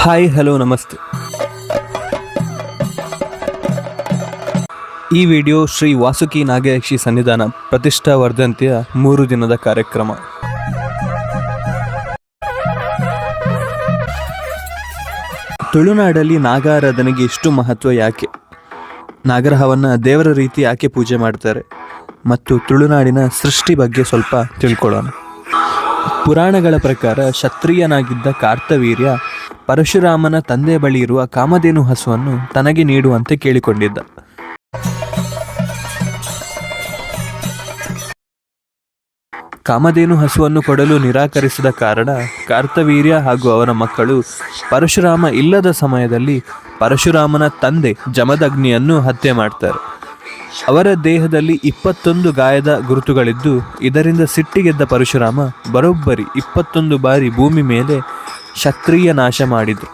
Hi hello ನಮಸ್ತೆ. ಈ video Shri Vasuki Nagayakshi ಸನ್ನಿಧಾನ ಪ್ರತಿಷ್ಠಾ ವರ್ಧಂತಿಯ 3 ದಿನದ ಕಾರ್ಯಕ್ರಮ. ತುಳುನಾಡಲ್ಲಿ ನಾಗಾರಾಧನೆಗೆ ಇಷ್ಟು ಮಹತ್ವ ಯಾಕೆ? ನಾಗರಹವನ್ನು ದೇವರ ರೀತಿ ಯಾಕೆ ಪೂಜೆ ಮಾಡ್ತಾರೆ ಮತ್ತು ತುಳುನಾಡಿನ ಸೃಷ್ಟಿ ಬಗ್ಗೆ ಸ್ವಲ್ಪ ತಿಳ್ಕೊಳ್ಳೋಣ. ಪುರಾಣಗಳ ಪ್ರಕಾರ ಕ್ಷತ್ರಿಯನಾಗಿದ್ದ ಕಾರ್ತವೀರ್ಯ ಪರಶುರಾಮನ ತಂದೆ ಬಳಿ ಇರುವ ಕಾಮಧೇನು ಹಸುವನ್ನು ತನಗೆ ನೀಡುವಂತೆ ಕೇಳಿಕೊಂಡಿದ್ದ. ಕಾಮಧೇನು ಹಸುವನ್ನು ಕೊಡಲು ನಿರಾಕರಿಸಿದ ಕಾರಣ ಕಾರ್ತವೀರ್ಯ ಹಾಗೂ ಅವರ ಮಕ್ಕಳು ಪರಶುರಾಮ ಇಲ್ಲದ ಸಮಯದಲ್ಲಿ ಪರಶುರಾಮನ ತಂದೆ ಜಮದಗ್ನಿಯನ್ನು ಹತ್ಯೆ ಮಾಡ್ತಾರೆ. ಅವರ ದೇಹದಲ್ಲಿ 21 ಗಾಯದ ಗುರುತುಗಳಿದ್ದು, ಇದರಿಂದ ಸಿಟ್ಟಿಗೆದ್ದ ಪರಶುರಾಮ ಬರೋಬ್ಬರಿ 21 ಬಾರಿ ಭೂಮಿ ಮೇಲೆ ಕ್ಷತ್ರಿಯ ನಾಶ ಮಾಡಿದ್ರು.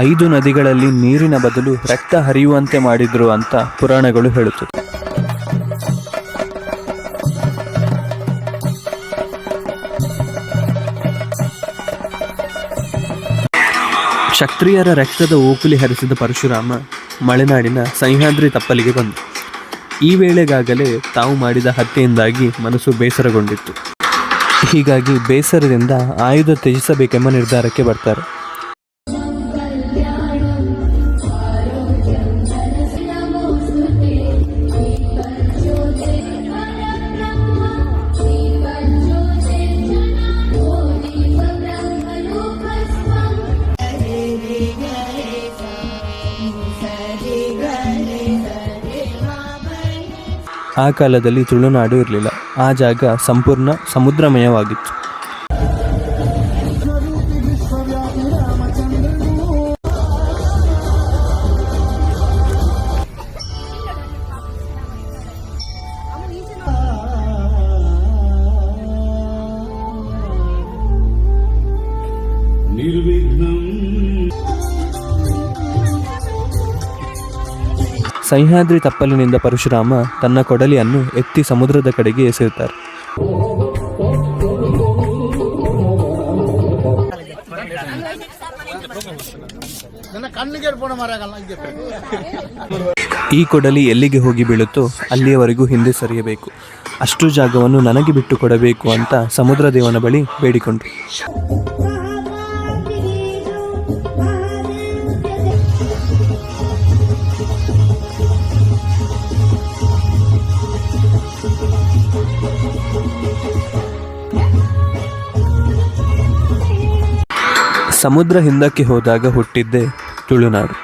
5 ನದಿಗಳಲ್ಲಿ ನೀರಿನ ಬದಲು ರಕ್ತ ಹರಿಯುವಂತೆ ಮಾಡಿದ್ರು ಅಂತ ಪುರಾಣಗಳು ಹೇಳುತ್ತದೆ. ಕ್ಷತ್ರಿಯರ ರಕ್ತದ ಓಕುಲಿ ಹರಿಸಿದ ಪರಶುರಾಮ ಮಲೆನಾಡಿನ ಸಹ್ಯಾದ್ರಿ ತಪ್ಪಲಿಗೆ ಬಂದರು. ಈ ವೇಳೆಗಾಗಲೇ ತಾವು ಮಾಡಿದ ಹತ್ಯೆಯಿಂದಾಗಿ ಮನಸ್ಸು ಬೇಸರಗೊಂಡಿತ್ತು. ಹೀಗಾಗಿ ಬೇಸರದಿಂದ ಆಯುಧ ತ್ಯಜಿಸಬೇಕೆಂಬ ನಿರ್ಧಾರಕ್ಕೆ ಬರ್ತಾರೆ. ಆ ಕಾಲದಲ್ಲಿ ತುಳುನಾಡು ಇರಲಿಲ್ಲ. ಆ ಜಾಗ ಸಂಪೂರ್ಣ ಸಮುದ್ರಮಯವಾಗಿತ್ತು. ಸಹ್ಯಾದ್ರಿ ತಪ್ಪಲಿನಿಂದ ಪರಶುರಾಮ ತನ್ನ ಕೊಡಲಿಯನ್ನು ಎತ್ತಿ ಸಮುದ್ರದ ಕಡೆಗೆ ಎಸೆಯುತ್ತಾರೆ. ಈ ಕೊಡಲಿ ಎಲ್ಲಿಗೆ ಹೋಗಿ ಬೀಳುತ್ತೋ ಅಲ್ಲಿಯವರೆಗೂ ಹಿಂದೆ ಸರಿಯಬೇಕು, ಅಷ್ಟು ಜಾಗವನ್ನು ನನಗೆ ಬಿಟ್ಟು ಕೊಡಬೇಕು ಅಂತ ಸಮುದ್ರ ದೇವನ ಬಳಿ ಬೇಡಿಕೊಂಡ್ರು. ಸಮುದ್ರ ಹಿಂದಕ್ಕೆ ಹೋದಾಗ ಹುಟ್ಟಿದ್ದೇ ತುಳುನಾಡು.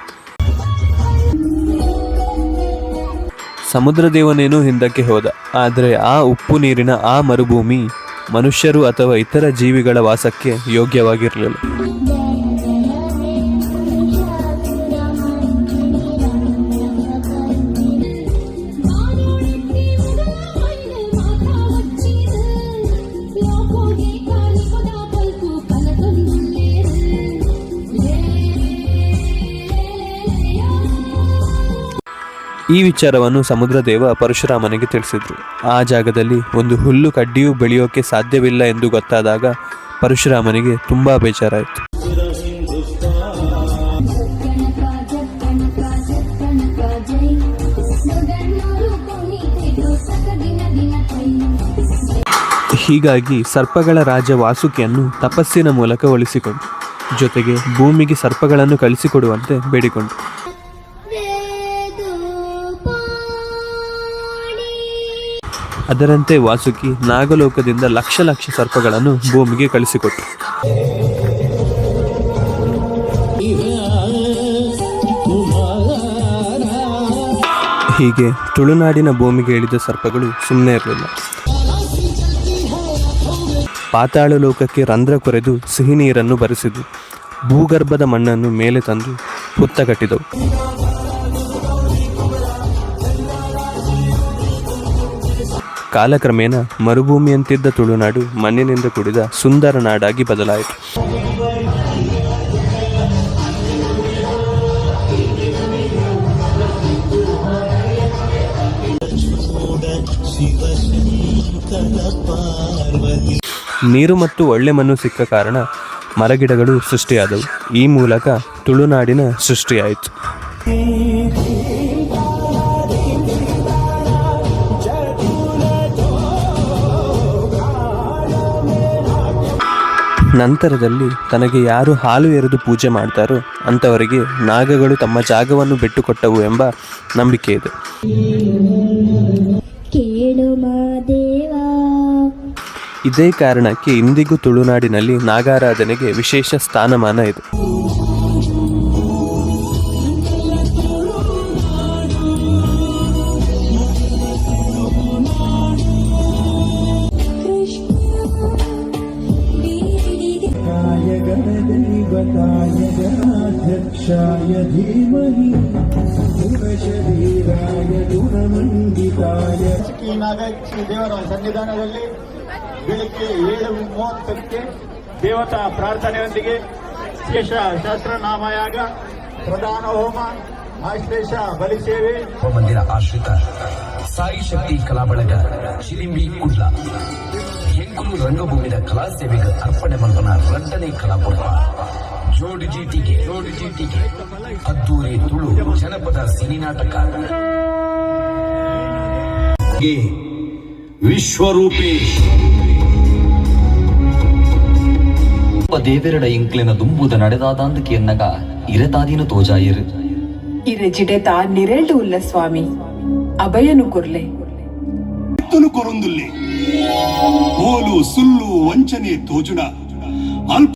ಸಮುದ್ರ ದೇವನೇನೂ ಹಿಂದಕ್ಕೆ ಹೋದ, ಆದರೆ ಆ ಉಪ್ಪು ನೀರಿನ ಆ ಮರುಭೂಮಿ ಮನುಷ್ಯರು ಅಥವಾ ಇತರ ಜೀವಿಗಳ ವಾಸಕ್ಕೆ ಯೋಗ್ಯವಾಗಿರಲಿಲ್ಲ. ಈ ವಿಚಾರವನ್ನು ಸಮುದ್ರದೇವ ಪರಶುರಾಮನಿಗೆ ತಿಳಿಸಿದ್ರು. ಆ ಜಾಗದಲ್ಲಿ ಒಂದು ಹುಲ್ಲು ಕಡ್ಡಿಯೂ ಬೆಳೆಯೋಕೆ ಸಾಧ್ಯವಿಲ್ಲ ಎಂದು ಗೊತ್ತಾದಾಗ ಪರಶುರಾಮನಿಗೆ ತುಂಬಾ ಬೇಜಾರಾಯಿತು. ಹೀಗಾಗಿ ಸರ್ಪಗಳ ರಾಜ ವಾಸುಕಿಯನ್ನು ತಪಸ್ಸಿನ ಮೂಲಕ ಒಲಿಸಿಕೊಂಡು, ಜೊತೆಗೆ ಭೂಮಿಗೆ ಸರ್ಪಗಳನ್ನು ಕಳಿಸಿಕೊಡುವಂತೆ ಬೇಡಿಕೊಂಡು. ಅದರಂತೆ ವಾಸುಕಿ ನಾಗಲೋಕದಿಂದ ಲಕ್ಷ ಲಕ್ಷ ಸರ್ಪಗಳನ್ನು ಭೂಮಿಗೆ ಕಳಿಸಿಕೊಟ್ಟರು. ಹೀಗೆ ತುಳುನಾಡಿನ ಭೂಮಿಗೆ ಇಳಿದ ಸರ್ಪಗಳು ಸುಮ್ಮನೆ ಇರಲಿಲ್ಲ. ಪಾತಾಳ ಲೋಕಕ್ಕೆ ರಂಧ್ರ ಕೊರೆದು ಸಿಹಿ ನೀರನ್ನು ಬರಿಸಿದು, ಭೂಗರ್ಭದ ಮಣ್ಣನ್ನು ಮೇಲೆ ತಂದು ಹುತ್ತಗಟ್ಟಿದವು. ಕಾಲಕ್ರಮೇಣ ಮರುಭೂಮಿಯಂತಿದ್ದ ತುಳುನಾಡು ಮಣ್ಣಿನಿಂದ ಕೂಡಿದ ಸುಂದರ ನಾಡಾಗಿ ಬದಲಾಯಿತು. ನೀರು ಮತ್ತು ಒಳ್ಳೆ ಮಣ್ಣು ಸಿಕ್ಕ ಕಾರಣ ಮರಗಿಡಗಳು ಸೃಷ್ಟಿಯಾದವು. ಈ ಮೂಲಕ ತುಳುನಾಡಿನ ಸೃಷ್ಟಿಯಾಯಿತು. ನಂತರದಲ್ಲಿ ತನಗೆ ಯಾರು ಹಾಲು ಎರೆದು ಪೂಜೆ ಮಾಡ್ತಾರೋ ಅಂಥವರಿಗೆ ನಾಗಗಳು ತಮ್ಮ ಜಾಗವನ್ನು ಬಿಟ್ಟುಕೊಟ್ಟವು ಎಂಬ ನಂಬಿಕೆ ಇದೆ. ಇದೇ ಕಾರಣಕ್ಕೆ ಇಂದಿಗೂ ತುಳುನಾಡಿನಲ್ಲಿ ನಾಗಾರಾಧನೆಗೆ ವಿಶೇಷ ಸ್ಥಾನಮಾನ ಇದೆ. ನಾಗೇಶ್ವರಿ ದೇವರ ಸನ್ನಿಧಾನದಲ್ಲಿ ಬೆಳಿಗ್ಗೆ 7:30ಕ್ಕೆ ದೇವತಾ ಪ್ರಾರ್ಥನೆಯೊಂದಿಗೆ ವಿಶೇಷ ಶಾಸ್ತ್ರನಾಮಯಾಗ, ಪ್ರಧಾನ ಹೋಮ, ಆಶ್ಲೇಷ ಬಲಿಸೇವೆ, ಮಂದಿರ ಆಶ್ರಿತ ಸಾಯಿ ಶಕ್ತಿ ಕಲಾ ಬಳಗ ಚಿಲಿಂಬಿ ಕುಡ್ಲ ಹೆಂಗುಲು ರಂಗಭೂಮಿದ ಕಲಾ ಸೇವೆಗೆ ಅರ್ಪಣೆ ಮಲ್ಪನ 2ನೇ ಕಲಾಕೂಟ ಜೋಡಿ ಜೀಟಿಗೆ ಅದ್ದೂರಿ ತುಳು ಜನಪದ ಸಿನಿ ನಾಟಕ ವಿಶ್ವರೂಪೇಶ್ ದೇವೆರಡ ಇಂಕ್ಲೆನ ದುಂಬುದ ನಡೆದಾದಾಂದಕ್ಕೆ ಎನ್ನಗ ಇರತಾದಿನ ತೋಜಾಯಿರು ಇರೆಜಿಡೆತ ನಿರೇಲ್ಡು ಉಲ್ಲ ಸ್ವಾಮಿ ಅಭಯನು ಕೊರ್ಲೆ ಕೊರೊಂದುಲ್ಲೆ ಓಲು ಸುಳ್ಳು ವಂಚನೆ ತೋಜುಡ ಅಲ್ಪ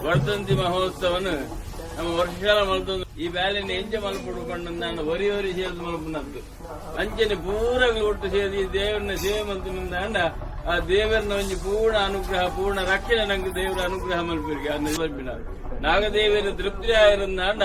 ವರ್ಧಂತಿ ಮಹೋತ್ಸವನು ನಮ್ಮ ವರ್ಷಕಾಲ ಮಲ್ತೊಂದು ಈ ಬ್ಯಾಲಿನ ಎಂಚೆ ಮಲ್ಪಡ್ಕೊಂಡು ನಾನು ಒರಿ ಸೇರಿದು ಮಲ್ಪನದ್ದು ಅಂಚನೆ ಪೂರ ಒಟ್ಟು ಸೇರಿ ದೇವರನ್ನ ಸೇವೆ ಮಲ್ತನಿಂದ ಅಂಡ ಆ ದೇವರನ್ನ ಒಂಜಿ ಪೂರ್ಣ ಅನುಗ್ರಹ ಪೂರ್ಣ ರಕ್ಷಣೆ ನಂಗೆ ದೇವರ ಅನುಗ್ರಹ ಮಲ್ಪಿರಿಗೆ ಅದನ್ನ ನಾಗದೇವಿಯ ತೃಪ್ತಿ ಆಗಿರಂದ ಅಂಡ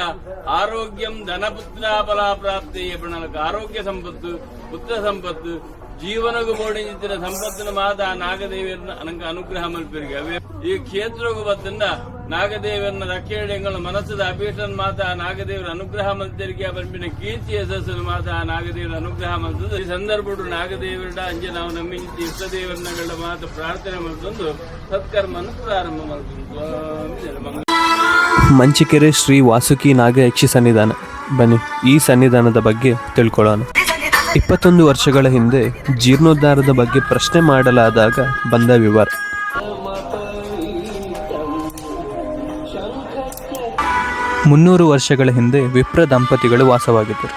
ಆರೋಗ್ಯಂ ಧನಪುತ್ರ ಫಲಾಪ್ರಾಪ್ತಿ ನನಗೆ ಆರೋಗ್ಯ ಸಂಪತ್ತು ಪುತ್ರ ಸಂಪತ್ತು ಜೀವನಗೂ ಬೋಡಿಂಚಿನ ಸಂಪತ್ತಿನ ಮಾತ ನಾಗದೇವಿಯರನ್ನ ನನಗೆ ಅನುಗ್ರಹ ಮಲ್ಪಿರಿಗೆ ಅವೇ ಈ ಕ್ಷೇತ್ರಗೂ ಬತ್ತಂಡ ನಾಗದೇವರನ್ನ ರಕ್ಷಣೆಗಳ ಮನಸ್ಸದ ಅಭೀಷ್ಟನ್ ಮಾತ ನಾಗದೇವರ ಅನುಗ್ರಹ ಮಂತ್ರಿಗೆ ಬರ್ಪಿನ ಕೀರ್ತಿ ಯಶಸ್ಸನ್ನು ಮಾತ ನಾಗದೇವರ ಅನುಗ್ರಹ ಮಂತದ್ದು ಈ ಸಂದರ್ಭ ನಾಗದೇವರ ಅಂಜೆ ನಾವು ನಮ್ಮ ಇಷ್ಟ ದೇವರನ್ನ ಮಾತ ಪ್ರಾರ್ಥನೆ ಮಾಡ್ಕೊಂಡು ಸತ್ಕರ್ಮನ್ನು ಪ್ರಾರಂಭ ಮಾಡ್ಕೊಂಡು. ಮಂಚಿಕೆರೆ ಶ್ರೀ ವಾಸುಕಿ ನಾಗಯಕ್ಷಿ ಸನ್ನಿಧಾನ. ಬನ್ನಿ ಈ ಸನ್ನಿಧಾನದ ಬಗ್ಗೆ ತಿಳ್ಕೊಳ್ಳೋಣ. 21 ವರ್ಷಗಳ ಹಿಂದೆ ಜೀರ್ಣೋದ್ಧಾರದ ಬಗ್ಗೆ ಪ್ರಶ್ನೆ ಮಾಡಲಾದಾಗ ಬಂದ ವಿವರ. ಮುನ್ನೂರು ವರ್ಷಗಳ ಹಿಂದೆ ವಿಪ್ರ ದಂಪತಿಗಳು ವಾಸವಾಗಿದ್ದರು.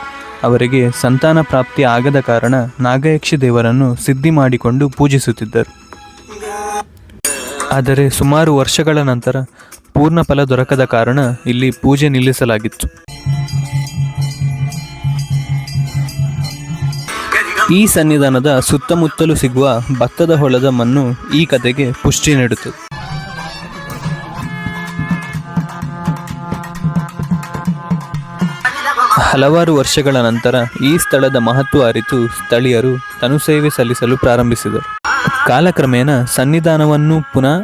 ಅವರಿಗೆ ಸಂತಾನ ಪ್ರಾಪ್ತಿ ಆಗದ ಕಾರಣ ನಾಗಯಕ್ಷಿ ದೇವರನ್ನು ಸಿದ್ಧಿ ಮಾಡಿಕೊಂಡು ಪೂಜಿಸುತ್ತಿದ್ದರು. ಆದರೆ ಸುಮಾರು ವರ್ಷಗಳ ನಂತರ ಪೂರ್ಣ ಫಲ ದೊರಕದ ಕಾರಣ ಇಲ್ಲಿ ಪೂಜೆ ನಿಲ್ಲಿಸಲಾಗಿತ್ತು. ಈ ಸನ್ನಿಧಾನದ ಸುತ್ತಮುತ್ತಲೂ ಸಿಗುವ ಭತ್ತದ ಹೊಲದ ಮಣ್ಣು ಈ ಕಥೆಗೆ ಪುಷ್ಟಿ ನೀಡುತ್ತದೆ. ಹಲವಾರು ವರ್ಷಗಳ ನಂತರ ಈ ಸ್ಥಳದ ಮಹತ್ವ ಅರಿತು ಸ್ಥಳೀಯರು ತನುಸೇವೆ ಸಲ್ಲಿಸಲು ಪ್ರಾರಂಭಿಸಿದರು. ಕಾಲಕ್ರಮೇಣ ಸನ್ನಿಧಾನವನ್ನು ಪುನಃ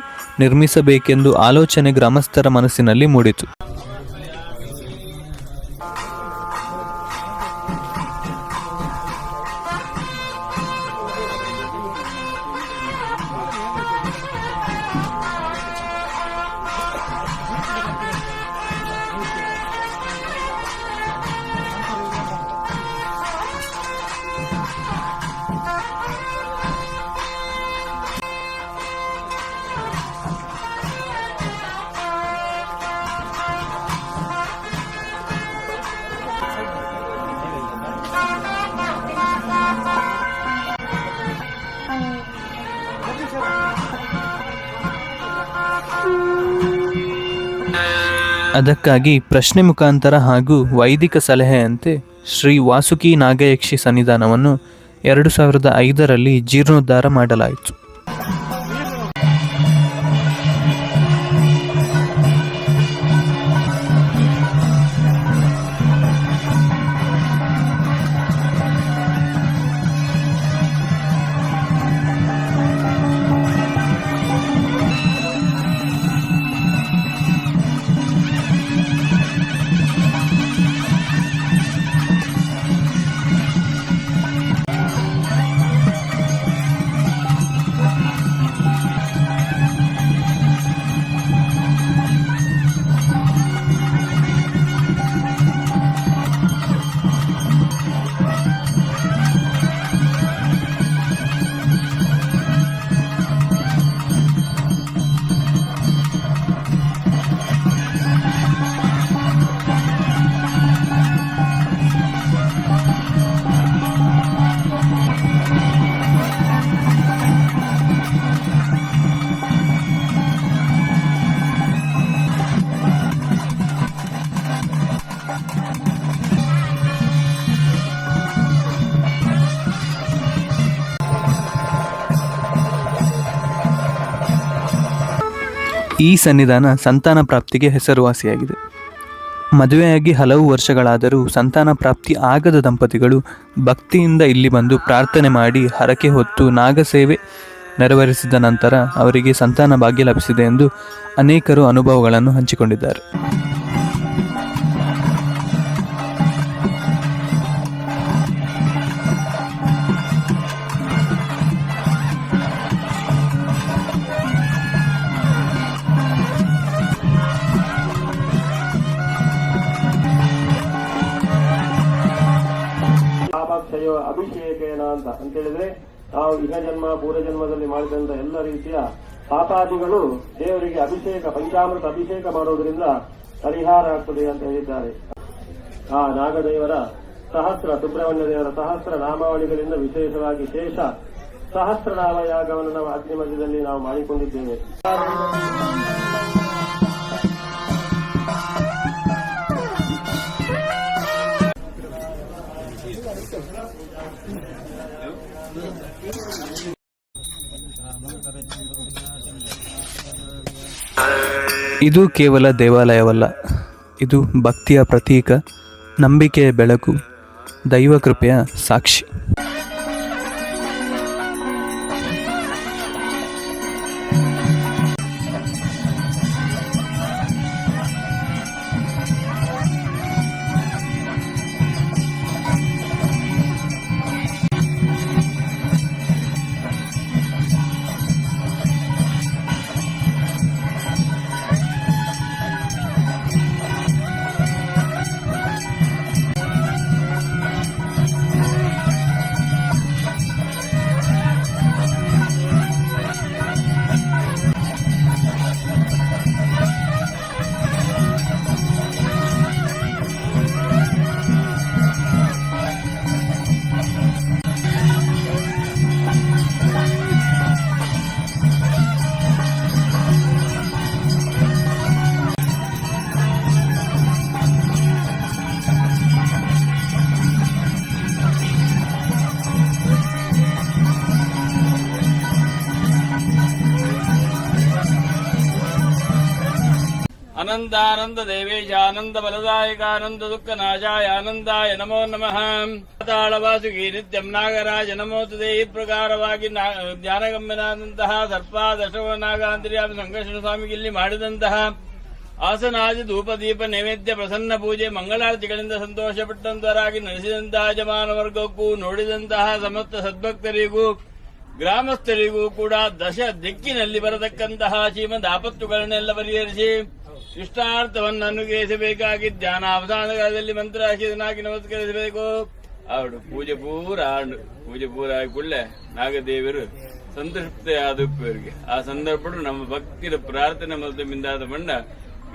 ನಿರ್ಮಿಸಬೇಕೆಂದು ಆಲೋಚನೆ ಗ್ರಾಮಸ್ಥರ ಮನಸ್ಸಿನಲ್ಲಿ ಮೂಡಿತು. ಅದಕ್ಕಾಗಿ ಪ್ರಶ್ನೆ ಮುಖಾಂತರ ಹಾಗೂ ವೈದಿಕ ಸಲಹೆಯಂತೆ ಶ್ರೀ ವಾಸುಕಿ ನಾಗಯಕ್ಷಿ ಸನ್ನಿಧಾನವನ್ನು 2005ರಲ್ಲಿ ಜೀರ್ಣೋದ್ಧಾರ ಮಾಡಲಾಯಿತು. ಈ ಸನ್ನಿಧಾನ ಸಂತಾನ ಪ್ರಾಪ್ತಿಗೆ ಹೆಸರುವಾಸಿಯಾಗಿದೆ. ಮದುವೆಯಾಗಿ ಹಲವು ವರ್ಷಗಳಾದರೂ ಸಂತಾನ ಪ್ರಾಪ್ತಿ ಆಗದ ದಂಪತಿಗಳು ಭಕ್ತಿಯಿಂದ ಇಲ್ಲಿ ಬಂದು ಪ್ರಾರ್ಥನೆ ಮಾಡಿ ಹರಕೆ ಹೊತ್ತು ನಾಗಸೇವೆ ನೆರವೇರಿಸಿದ ನಂತರ ಅವರಿಗೆ ಸಂತಾನ ಭಾಗ್ಯ ಲಭಿಸಿದೆ ಎಂದು ಅನೇಕರು ಅನುಭವಗಳನ್ನು ಹಂಚಿಕೊಂಡಿದ್ದಾರೆ. ಅಭಿಷೇಕೇನ ಅಂತ ಹೇಳಿದ್ರೆ ನಾವು ಇಹ ಜನ್ಮ ಪೂರ್ವ ಜನ್ಮದಲ್ಲಿ ಮಾಡಿದಂತ ಎಲ್ಲ ರೀತಿಯ ಪಾಪಾದಿಗಳು ದೇವರಿಗೆ ಅಭಿಷೇಕ ಪಂಚಾಮೃತ ಅಭಿಷೇಕ ಮಾಡೋದ್ರಿಂದ ಪರಿಹಾರ ಆಗ್ತದೆ ಅಂತ ಹೇಳಿದ್ದಾರೆ. ಆ ನಾಗದೇವರ ಸಹಸ್ರ ಸುಬ್ರಹ್ಮಣ್ಯ ದೇವರ ಸಹಸ್ರ ನಾಮಾವಳಿಗಳಿಂದ ವಿಶೇಷವಾಗಿ ಶೇಷ ಸಹಸ್ರನಾಮ ಯಾಗವನ್ನು ನಾವು ಅಗ್ನಿ ಮಧ್ಯದಲ್ಲಿ ನಾವು ಮಾಡಿಕೊಂಡಿದ್ದೇವೆ. ಇದು ಕೇವಲ ದೇವಾಲಯವಲ್ಲ, ಇದು ಭಕ್ತಿಯ ಪ್ರತೀಕ, ನಂಬಿಕೆಯ ಬೆಳಕು, ದೈವ ಕೃಪೆಯ ಸಾಕ್ಷಿ. ಆನಂದಾನಂದ ದೇವೇಶ ಆನಂದ ಬಲದಾಯಕಾನಂದ ದುಃಖ ನಾಶಾಯ ಆನಂದಾಯ ನಮೋ ನಮಃ. ಪಾತಾಳವಾಸುಗಿ ನಿತ್ಯಂ ನಾಗರಾಜ ನಮೋತುದೇ. ಈ ಪ್ರಕಾರವಾಗಿ ಜ್ಞಾನಗಮ್ಯನಾದಂತಹ ಸರ್ಪಾದಶವ ನಾಗಾಂತರ್ಯಾಮಿ ಸಂಕರ್ಷಣ ಸ್ವಾಮಿಗೆ ಇಲ್ಲಿ ಮಾಡಿದಂತಹ ಆಸನಾದಿ ಧೂಪ ದೀಪ ನೈವೇದ್ಯ ಪ್ರಸನ್ನ ಪೂಜೆ ಮಂಗಳಾರತಿಗಳಿಂದ ಸಂತೋಷಪಟ್ಟಂತರಾಗಿ ನಡೆಸಿದಂತಹ ಯಜಮಾನ ವರ್ಗಕ್ಕೂ ನೋಡಿದಂತಹ ಸಮಸ್ತ ಸದ್ಭಕ್ತರಿಗೂ ಗ್ರಾಮಸ್ಥರಿಗೂ ಕೂಡ ದಶ ದಿಕ್ಕಿನಲ್ಲಿ ಬರತಕ್ಕಂತಹ ಶ್ರೀಮದ್ ಆಪತ್ತುಗಳನ್ನೆಲ್ಲ ಪರಿಹರಿಸಿ ಇಷ್ಟಾರ್ಥವನ್ನು ಅನುಗ್ರಹಿಸಬೇಕಾಗಿ ಧ್ಯಾನಾವಧಾನದಲ್ಲಿ ಮಂತ್ರಾಶೀನಾಗಿ ನಮಸ್ಕರಿಸಬೇಕು. ಅವಳು ಪೂಜೆ ಪೂರ ಆಗಿ ಕೂಡಲೇ ನಾಗದೇವರು ಸಂತೃಪ್ತಿಯಾದವರಿಗೆ ಆ ಸಂದರ್ಭ ನಮ್ಮ ಭಕ್ತಿಯ ಪ್ರಾರ್ಥನೆ ಮೊದಲಿಂದಾದ ಮಂಡ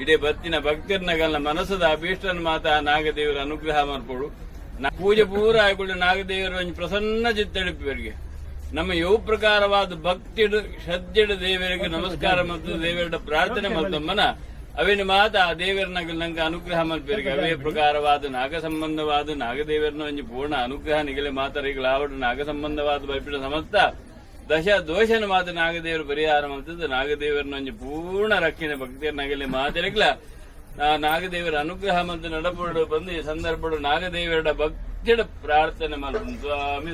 ಇಡೀ ಬತ್ತಿನ ಭಕ್ತಿರ್ನಗಲ್ನ ಮನಸ್ಸದ ಅಭೀಷ್ಟನ ಮಾತ ನಾಗದೇವರ ಅನುಗ್ರಹ ಮಾಡ್ಕೊಡು. ಪೂಜೆ ಪೂರ ಆಗಿಕೊಳ್ಳಿ ನಾಗದೇವರ ಪ್ರಸನ್ನ ಚಿತ್ತಳಿಪವರಿಗೆ ನಮ್ಮ ಯಾವ ಪ್ರಕಾರವಾದ ಭಕ್ತಿಡು ಶ್ರದ್ಧೆಡು ದೇವರಿಗೆ ನಮಸ್ಕಾರ ಮತ್ತು ದೇವರ ಪ್ರಾರ್ಥನೆ ಮತ್ತೊಮ್ಮನ ಅವೇನು ಮಾತ ಆ ದೇವರನ್ನ ನಂಗೆ ಅನುಗ್ರಹ ಮಲ್ಪೇರಿಗೆ ಅವೇ ಪ್ರಕಾರವಾದ ನಾಗ ಸಂಬಂಧವಾದ ನಾಗದೇವರನ್ನ ಒಂಜಿ ಪೂರ್ಣ ಅನುಗ್ರಹ ನಿಗಲೆ ಮಾತರಿಗಳ ಆವಡು ನಾಗ ಸಂಬಂಧವಾದ ಬೈಪಿಡ ಸಮಸ್ತ ದಶ ದೋಷನ ಮಾತ ನಾಗದೇವರು ಪರಿಹಾರ ಮಾಡ್ತದ್ದು ನಾಗದೇವರನ್ನ ಒಂಜಿ ಪೂರ್ಣ ರಕ್ಷಣೆ ಭಕ್ತಿಯ ನಗಲೆ ಮಾತರಿಗಳ ನಾಗದೇವರ ಅನುಗ್ರಹ ಮತ್ತು ನಡಪಡು ಬಂದು ಈ ಸಂದರ್ಭ ನಾಗದೇವರ ಭಕ್ತಿಯ ಪ್ರಾರ್ಥನೆ ಮಾಡ್ತೀನಿ ಸ್ವಾಮಿ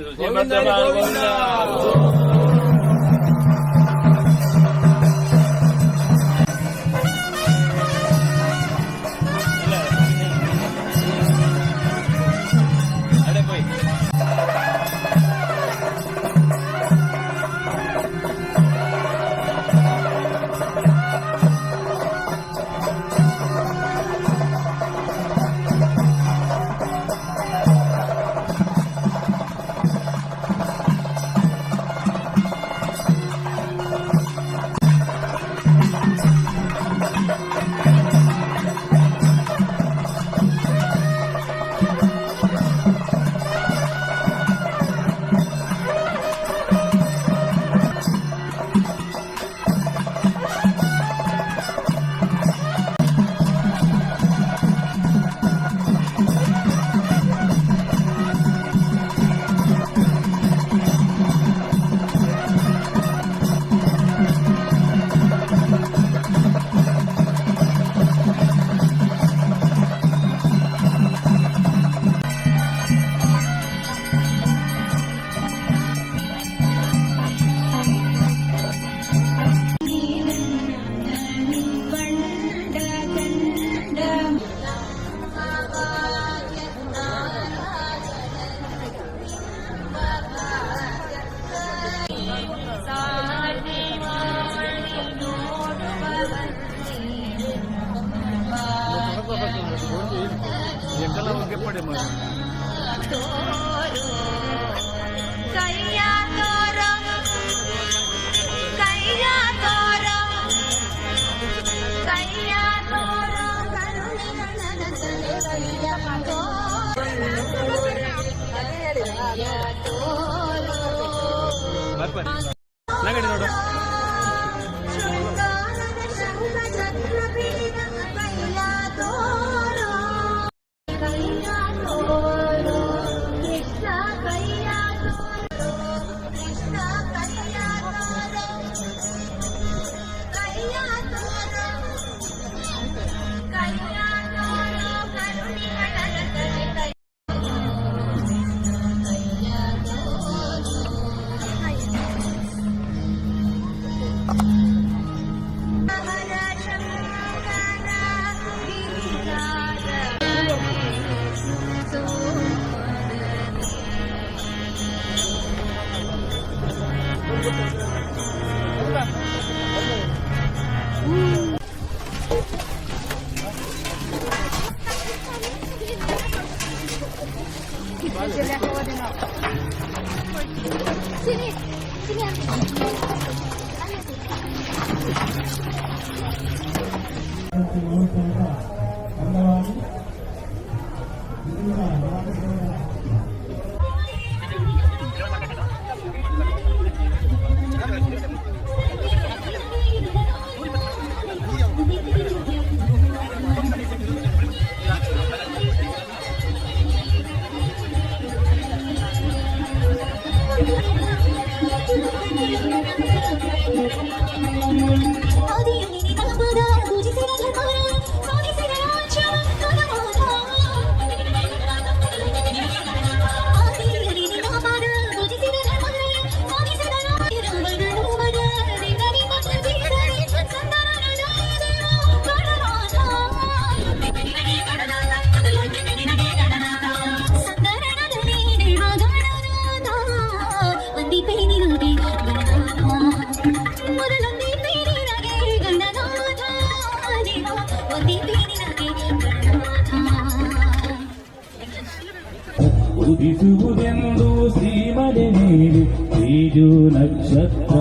ಉದಿಸುವುದೆಂದು ಶ್ರೀಮನೆ ನೀಡಿ ತೇಜು ನಕ್ಷತ್ರ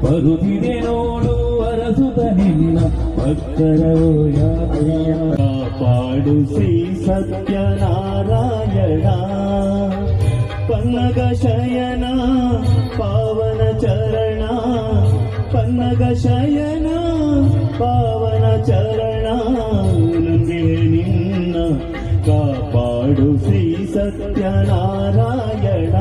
ಬರುತ್ತಿದೆ ನೋಡು ಅರಸುತ ನಿನ್ನ ಭಕ್ತರ ಕಾಪಾಡು ಶ್ರೀ ಸತ್ಯನಾರಾಯಣ ಪನ್ನಗ ಶಯನ ಪಾವನ ಚರಣ ಪನ್ನಗ ಶಯನ ಪಾವನ ಚರಣ ನಂಬೆ ನಿನ್ನ ಕಾಪಾಡು ಶ್ರೀ ಸತ್ಯನಾರಾಯಣ.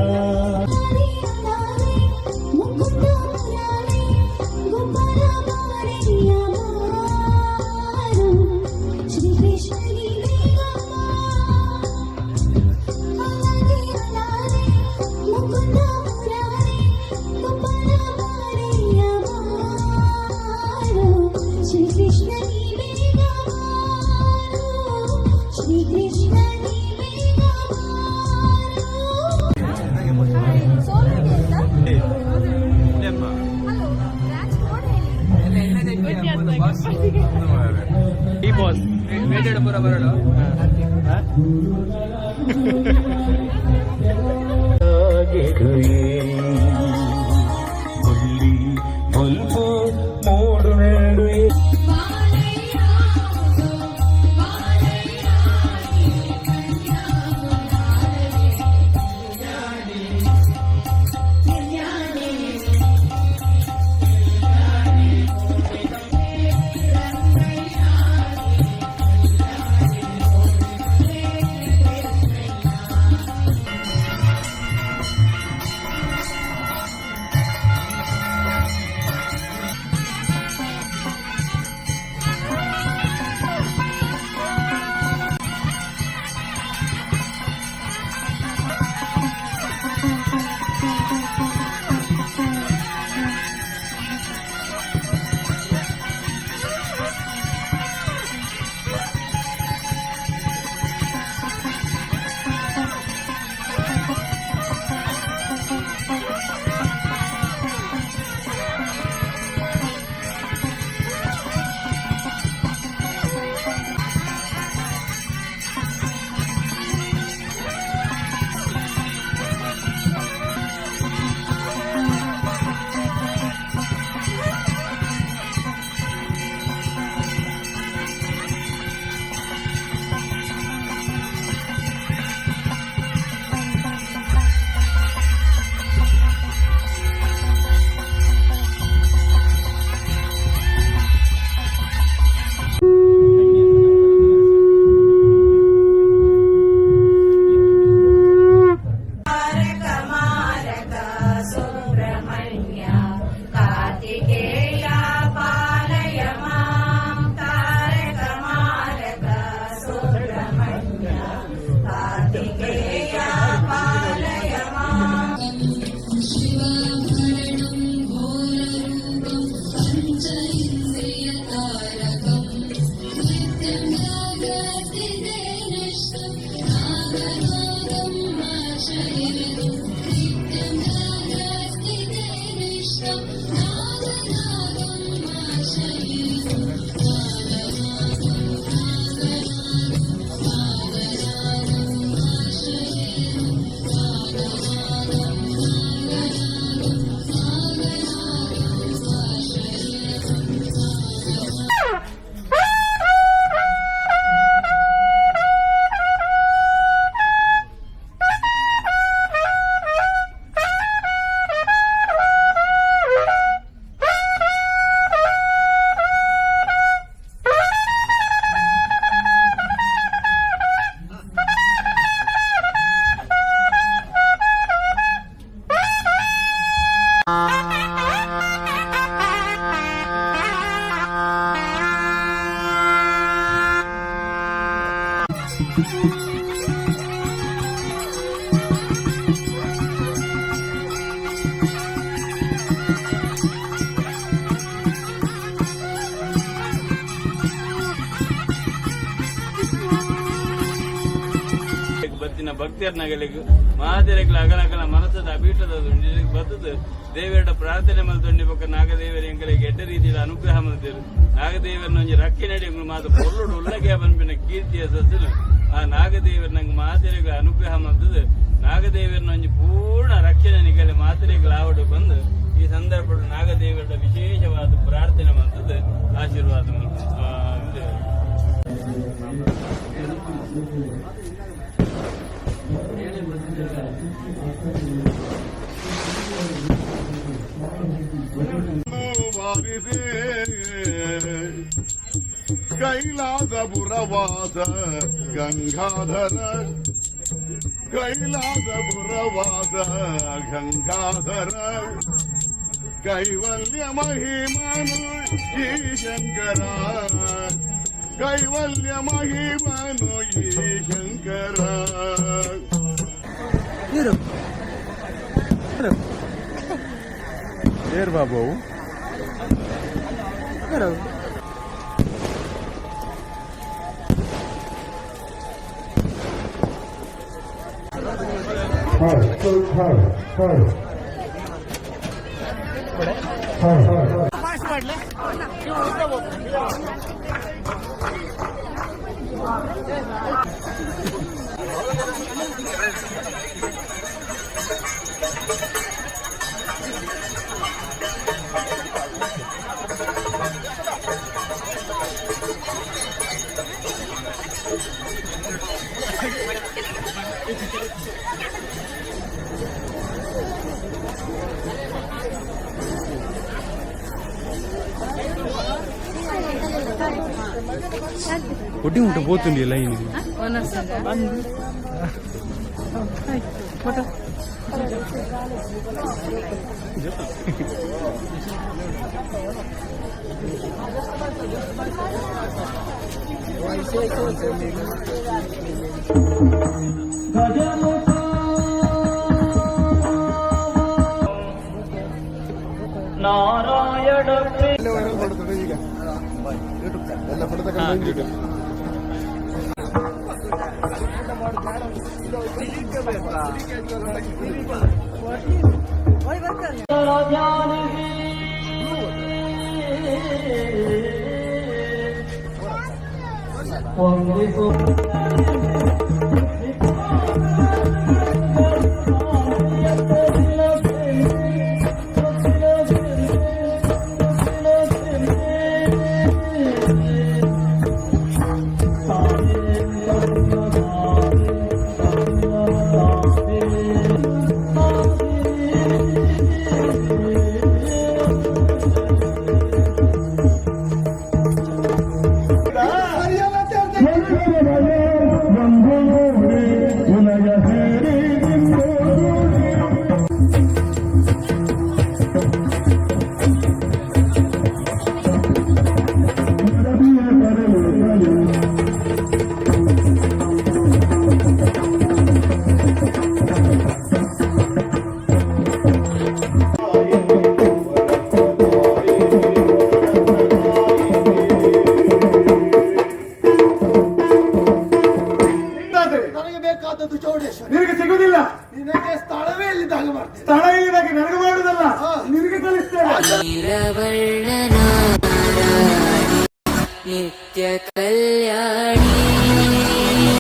ಬತ್ತಿನ ಭಕ್ತಿಯರ್ನಗಲಿಗೂ ಮಹಾದೇವಗಳ ಅಗಲಕಲ ಮನಸ್ಸದ ಅಭೀಟದ ಬತ್ತದು ದೇವರ ಪ್ರಾರ್ಥನೆ ಮಲ್ತೊಂಡಿ ಪಕ್ಕ ನಾಗದೇವರ ಎಂಕಲಿಗೆ ಎಡ್ಡ ರೀತಿಯ ಅನುಗ್ರಹ ಮಲ್ತಿರು ನಾಗದೇವರನೊಂಜಿ ರಕ್ಕಿ ನಡಿ ಮಾತು ಪೊರ್ಲುಡು ಉಲ್ಲಗೆ ಬಂಪಿನ ಕೀರ್ತಿಯ ಸಸ್ಸನು ಆ ನಾಗದೇವರ ನಂಗೆ ಮಾತೆರೆಗಳ ಅನುಗ್ರಹ ಮಲ್ತದು ನಾಗದೇವರನೊಂಜಿ ಪೂರ್ಣ ರಕ್ಷಣೆ ನಿಗಲಿ ಮಾತೆರೆಗಳ ಆವಡು ಬಂದು ಈ ಸಂದರ್ಭ ನಾಗದೇವರ ವಿಶೇಷವಾದ ಪ್ರಾರ್ಥನೆ ಮಲ್ತದು ಆಶೀರ್ವಾದ ಮೆರೆದಿದೆ ಕೈಲಾಸಪುರವಾದ ಗಂಗಾಧರ ಕೈಲಾಸಪುರವಾದ ಗಂಗಾಧರ ಕೈವಲ್ಯ ಮಹಿಮನು ಈ ಶಂಕರ ಕೈವಲ್ಯ ಮಹಿಮನು ಈ ಶಂಕರ ಏರ್ ಬಾಬು ఒడ్డి ఉంటే పోతుంది లైన్ ನಾರಾಯಣ ನನಗೆ ಬೇಕಾದದ್ದು ಚೌಡೇಶ್ವರಿ ನಿನಗೆ ಸಿಗುದಿಲ್ಲ. ನಿನಗೆ ಸ್ಥಳವೇ ಇಲ್ಲಿದ್ದಾಗ ಮಾಡ್ತೀನಿ. ಸ್ಥಳ ಇಲ್ಲಿದಾಗ ನನಗೆ ಮಾಡುದಲ್ಲ, ನಿನಗೆ ಕಲಿಸ್ತೇನೆ. ನಿತ್ಯ ಕಲ್ಯಾಣಿ